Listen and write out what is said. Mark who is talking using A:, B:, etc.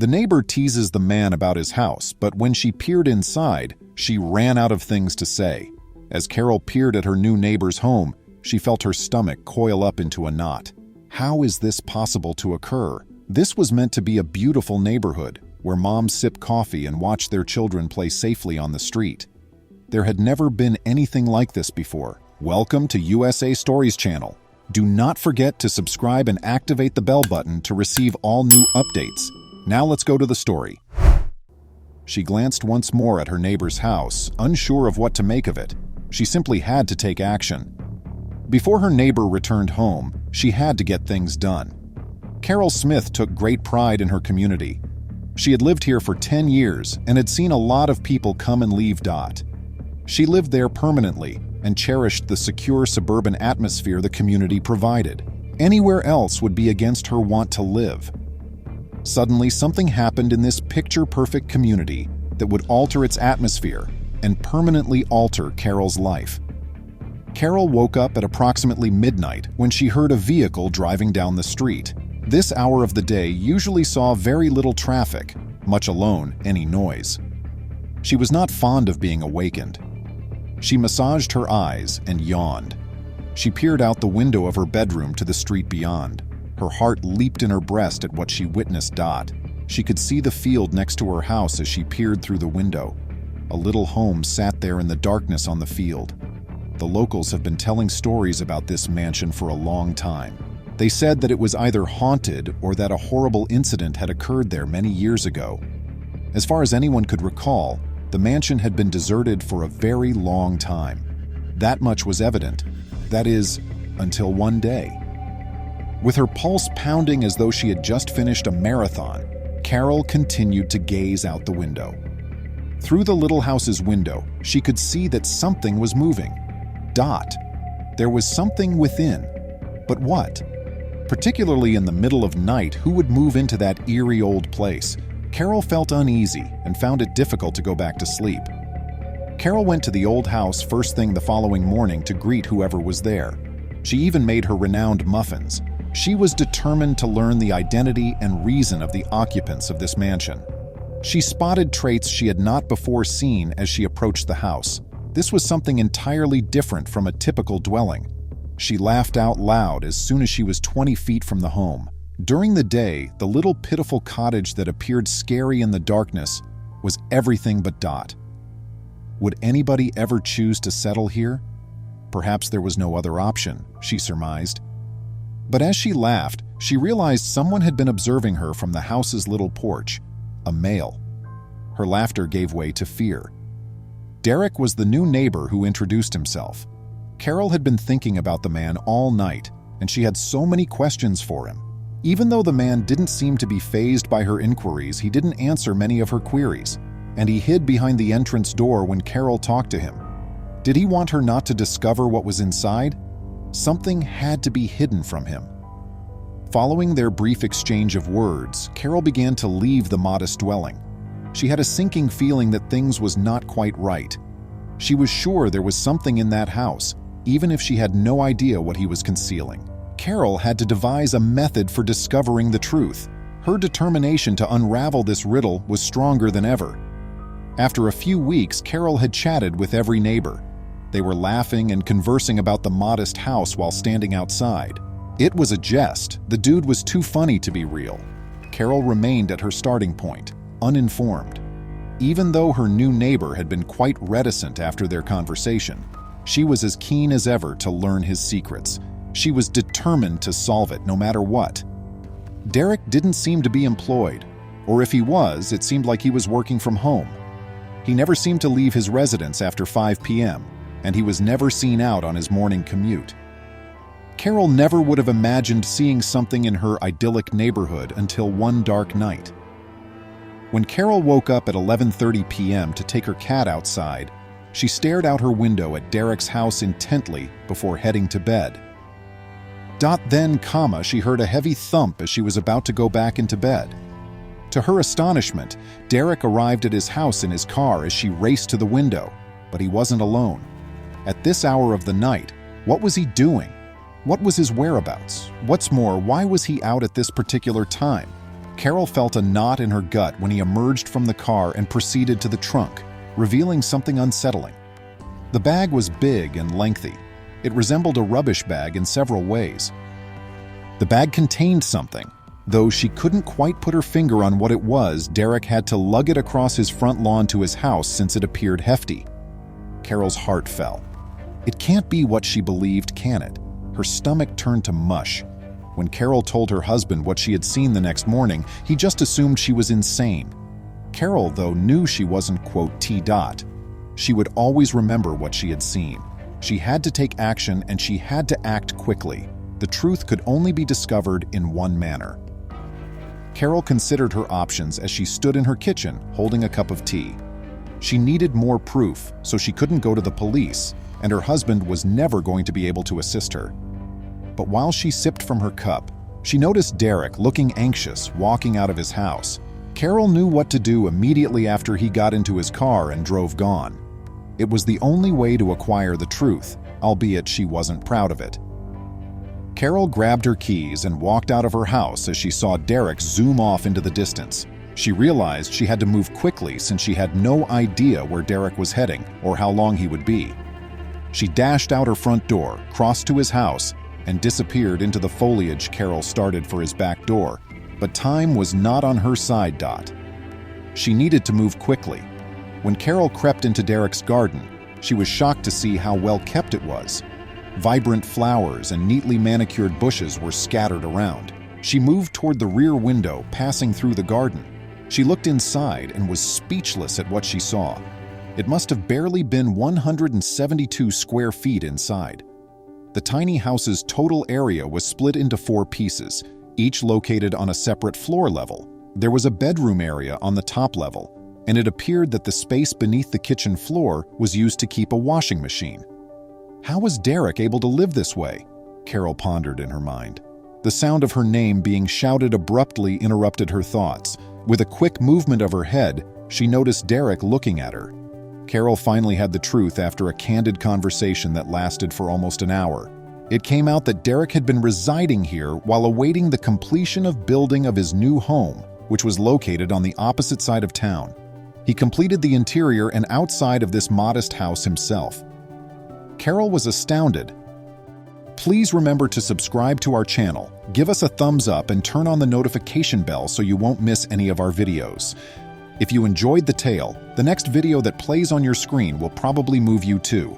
A: The neighbor teases the man about his house, but when she peered inside, she ran out of things to say. As Carol peered at her new neighbor's home, she felt her stomach coil up into a knot. How is this possible to occur? This was meant to be a beautiful neighborhood, where moms sip coffee and watch their children play safely on the street. There had never been anything like this before. Welcome to USA Stories channel. Do not forget to subscribe and activate the bell button to receive all new updates. Now let's go to the story. She glanced once more at her neighbor's house, unsure of what to make of it. She simply had to take action. Before her neighbor returned home, she had to get things done. Carol Smith took great pride in her community. She had lived here for 10 years and had seen a lot of people come and leave. She lived there permanently and cherished the secure suburban atmosphere the community provided. Anywhere else would be against her want to live. Suddenly, something happened in this picture-perfect community that would alter its atmosphere and permanently alter Carol's life. Carol woke up at approximately midnight when she heard a vehicle driving down the street. This hour of the day usually saw very little traffic, much alone any noise. She was not fond of being awakened. She massaged her eyes and yawned. She peered out the window of her bedroom to the street beyond. Her heart leaped in her breast at what she witnessed. She could see the field next to her house as she peered through the window. A little home sat there in the darkness on the field. The locals have been telling stories about this mansion for a long time. They said that it was either haunted or that a horrible incident had occurred there many years ago. As far as anyone could recall, the mansion had been deserted for a very long time. That much was evident. That is, until one day. With her pulse pounding as though she had just finished a marathon, Carol continued to gaze out the window. Through the little house's window, she could see that something was moving. There was something within. But what? Particularly in the middle of night, who would move into that eerie old place? Carol felt uneasy and found it difficult to go back to sleep. Carol went to the old house first thing the following morning to greet whoever was there. She even made her renowned muffins. She was determined to learn the identity and reason of the occupants of this mansion. She spotted traits she had not before seen as she approached the house. This was something entirely different from a typical dwelling. She laughed out loud as soon as she was 20 feet from the home. During the day, the little pitiful cottage that appeared scary in the darkness was everything but. Would anybody ever choose to settle here? Perhaps there was no other option, she surmised. But as she laughed, she realized someone had been observing her from the house's little porch, a male. Her laughter gave way to fear. Derek was the new neighbor who introduced himself. Carol had been thinking about the man all night, and she had so many questions for him. Even though the man didn't seem to be fazed by her inquiries, he didn't answer many of her queries, and he hid behind the entrance door when Carol talked to him. Did he want her not to discover what was inside? Something had to be hidden from him. Following their brief exchange of words, Carol began to leave the modest dwelling. She had a sinking feeling that things was not quite right. She was sure there was something in that house, even if she had no idea what he was concealing. Carol had to devise a method for discovering the truth. Her determination to unravel this riddle was stronger than ever. After a few weeks, Carol had chatted with every neighbor. They were laughing and conversing about the modest house while standing outside. It was a jest. The dude was too funny to be real. Carol remained at her starting point, uninformed. Even though her new neighbor had been quite reticent after their conversation, she was as keen as ever to learn his secrets. She was determined to solve it no matter what. Derek didn't seem to be employed, or if he was, it seemed like he was working from home. He never seemed to leave his residence after 5 p.m., and he was never seen out on his morning commute. Carol never would have imagined seeing something in her idyllic neighborhood until one dark night. When Carol woke up at 11:30 p.m. to take her cat outside, she stared out her window at Derek's house intently before heading to bed. Then, she heard a heavy thump as she was about to go back into bed. To her astonishment, Derek arrived at his house in his car as she raced to the window, but he wasn't alone. At this hour of the night, what was he doing? What was his whereabouts? What's more, why was he out at this particular time? Carol felt a knot in her gut when he emerged from the car and proceeded to the trunk, revealing something unsettling. The bag was big and lengthy. It resembled a rubbish bag in several ways. The bag contained something. Though she couldn't quite put her finger on what it was, Derek had to lug it across his front lawn to his house since it appeared hefty. Carol's heart fell. It can't be what she believed, can it? Her stomach turned to mush. When Carol told her husband what she had seen the next morning, he just assumed she was insane. Carol, though, knew she wasn't, quote, T-dot. She would always remember what she had seen. She had to take action, and she had to act quickly. The truth could only be discovered in one manner. Carol considered her options as she stood in her kitchen holding a cup of tea. She needed more proof, so she couldn't go to the police, and her husband was never going to be able to assist her. But while she sipped from her cup, she noticed Derek looking anxious, walking out of his house. Carol knew what to do immediately after he got into his car and drove gone. It was the only way to acquire the truth, albeit she wasn't proud of it. Carol grabbed her keys and walked out of her house as she saw Derek zoom off into the distance. She realized she had to move quickly since she had no idea where Derek was heading or how long he would be. She dashed out her front door, crossed to his house, and disappeared into the foliage Carol started for his back door. But time was not on her side, Dot. She needed to move quickly. When Carol crept into Derek's garden, she was shocked to see how well kept it was. Vibrant flowers and neatly manicured bushes were scattered around. She moved toward the rear window, passing through the garden. She looked inside and was speechless at what she saw. It must have barely been 172 square feet inside. The tiny house's total area was split into 4 pieces, each located on a separate floor level. There was a bedroom area on the top level, and it appeared that the space beneath the kitchen floor was used to keep a washing machine. How was Derek able to live this way? Carol pondered in her mind. The sound of her name being shouted abruptly interrupted her thoughts. With a quick movement of her head, she noticed Derek looking at her. Carol finally had the truth after a candid conversation that lasted for almost an hour. It came out that Derek had been residing here while awaiting the completion of building of his new home, which was located on the opposite side of town. He completed the interior and outside of this modest house himself. Carol was astounded. Please remember to subscribe to our channel, give us a thumbs up, and turn on the notification bell so you won't miss any of our videos. If you enjoyed the tale, the next video that plays on your screen will probably move you too.